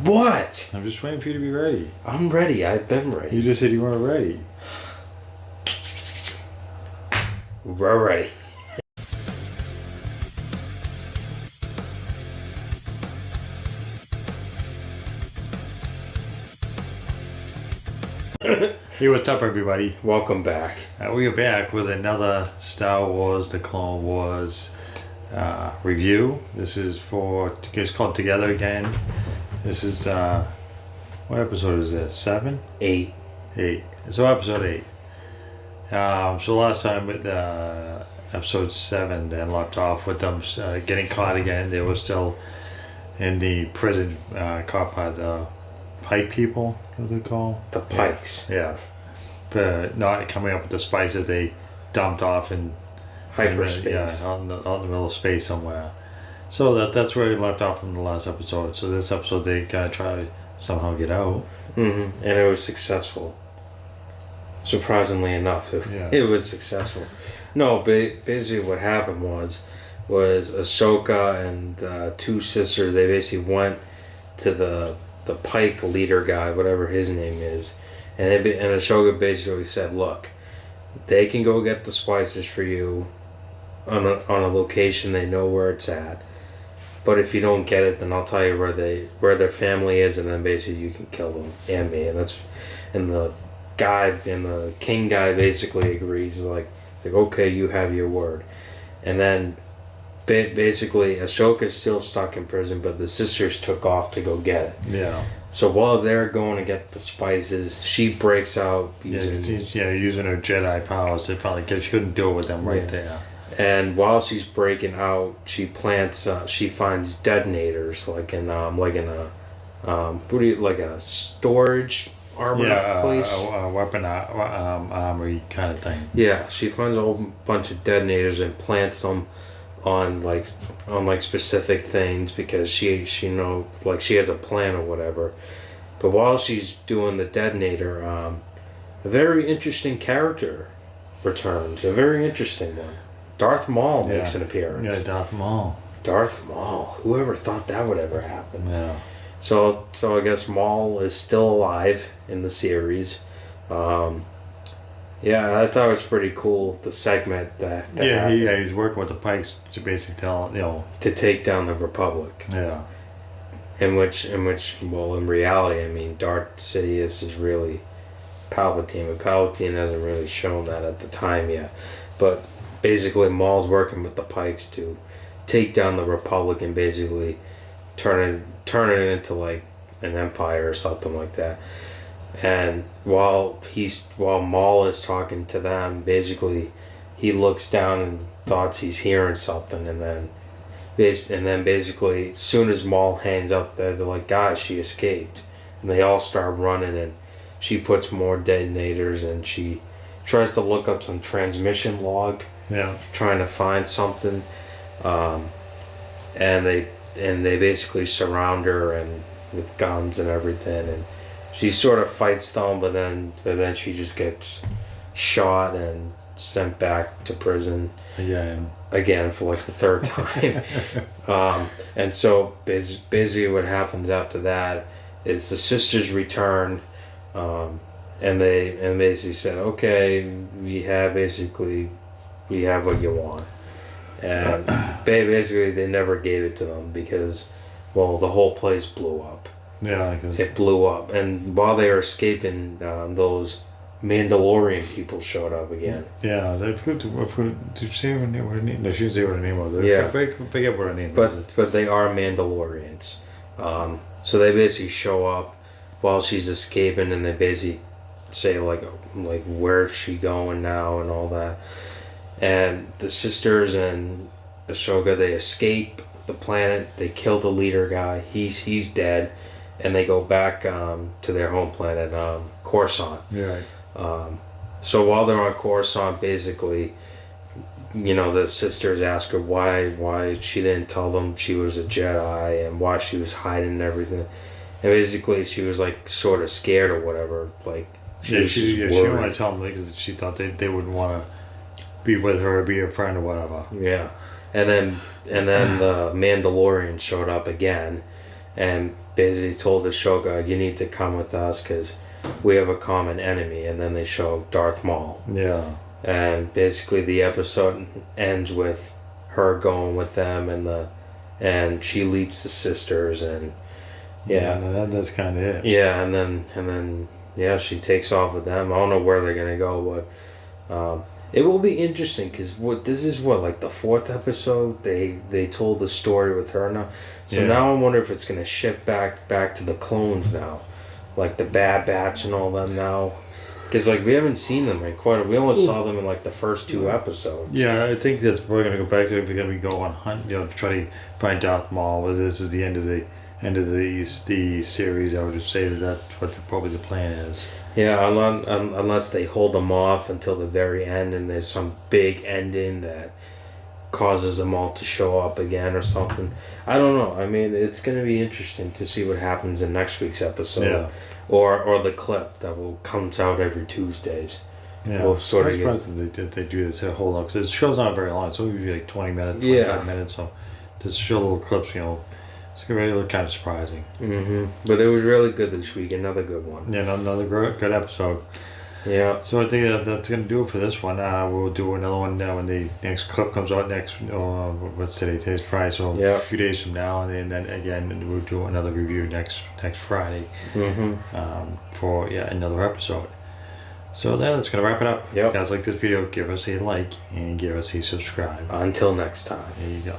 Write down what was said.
What? I'm just waiting for you to be ready. I'm ready. I've been ready. You just said you weren't ready. We're ready. Hey, what's up, everybody? Welcome back. We are back with another Star Wars: The Clone Wars review. This is it's called Together Again. This is what episode is this? 7? 8. 8. So episode 8. So last time with episode 7, then left off with them getting caught again. They were still in the prison, caught by the Pike people. What they call The Pikes. Yeah, for not coming up with the spices they dumped off in Hyperspace. out in the middle of space somewhere. So that's where we left off from the last episode. So this episode they gotta try somehow get out. And it was successful. Surprisingly enough, it was successful. No, basically what happened was Ahsoka and the two sisters, they basically went to the Pike leader guy, whatever his name is, and Ahsoka basically said, "Look, they can go get the spices for you on a location they know where it's at, but if you don't get it, then I'll tell you where their family is, and then basically you can kill them and me." And the king guy basically agrees. He's like okay, you have your word, and then. Basically, Ahsoka's still stuck in prison, but the sisters took off to go get it. Yeah. So while they're going to get the spices, she breaks out using her Jedi powers to finally get. She couldn't do it with them there. And while she's breaking out, she plants. She finds detonators, like in a storage armor place. A weapon armory kind of thing. Yeah, she finds a whole bunch of detonators and plants them on specific things because she knows she has a plan or whatever. But while she's doing the detonator, a very interesting character returns. A very interesting one. Darth Maul makes an appearance. Yeah, Darth Maul. Darth Maul. Whoever thought that would ever happen? Yeah. So I guess Maul is still alive in the series. Yeah, I thought it was pretty cool, the segment that he's working with the Pikes to basically to take down the Republic. Yeah. In reality, I mean, Darth Sidious is really Palpatine, but Palpatine hasn't really shown that at the time yet. But basically, Maul's working with the Pikes to take down the Republic and basically turn it into like an empire or something like that. And while Maul is talking to them, basically he looks down and thoughts he's hearing something, and then basically as soon as Maul hangs up there, they're like, "Guys, she escaped," and they all start running, and she puts more detonators, and she tries to look up some transmission log, trying to find something, and they basically surround her and with guns and everything, and she sort of fights them, but then she just gets shot and sent back to prison again for like the third time. And so basically what happens after that is the sisters return, and basically said, "Okay, we have what you want," and basically they never gave it to them because the whole place blew up. Yeah, it blew up, and while they were escaping, those Mandalorian people showed up again. Yeah, did you say what her name? No, she didn't say what her name was. Yeah, forget what her name was. But they are Mandalorians. So they basically show up while she's escaping, and they basically say like where's she going now and all that. And the sisters and Ahsoka, they escape the planet. They kill the leader guy. He's dead. And they go back to their home planet, Coruscant. Yeah. So while they're on Coruscant, basically, the sisters ask her why she didn't tell them she was a Jedi and why she was hiding and everything. And basically, she was like sort of scared or whatever. Like she didn't want to tell them because she thought they wouldn't want to be with her, be a friend or whatever. Yeah, and then the Mandalorian showed up again. and basically told Ashoka, "You need to come with us because we have a common enemy." And then they show Darth Maul. Yeah. And basically, the episode ends with her going with them, and she leads the sisters, and that's kind of it. Yeah, and then she takes off with them. I don't know where they're gonna go, but it will be interesting because this is like the fourth episode. They told the story with her now, so now I wonder if it's gonna shift back to the clones now, like the Bad Batch and all them now. Because like we haven't seen them in we only saw them in like the first 2 episodes. Yeah, I think that's we're gonna go back to it. We're gonna go on hunt, to try to find Darth Maul. Whether this is the end of the series, I would just say that's what probably the plan is. Yeah, unless they hold them off until the very end, and there's some big ending that causes them all to show up again or something. I don't know. I mean, it's gonna be interesting to see what happens in next week's episode. Yeah. Or the clip that comes out every Tuesdays. Yeah, we'll sort I'm surprised that they do this whole lot, because the show's not very long. It's usually like 20 minutes, 25 minutes. So just show little clips, it's going to look kind of surprising. Mm-hmm. But it was really good this week. Another good one. Yeah, another good episode. Yeah. So I think that's going to do it for this one. We'll do another one when the next clip comes out next. What's today? Today's Friday, so a few days from now, and then again we'll do another review next Friday. Mm-hmm. For another episode. So then that's going to wrap it up. Yep. If you guys like this video, give us a like and give us a subscribe. Until next time. There you go.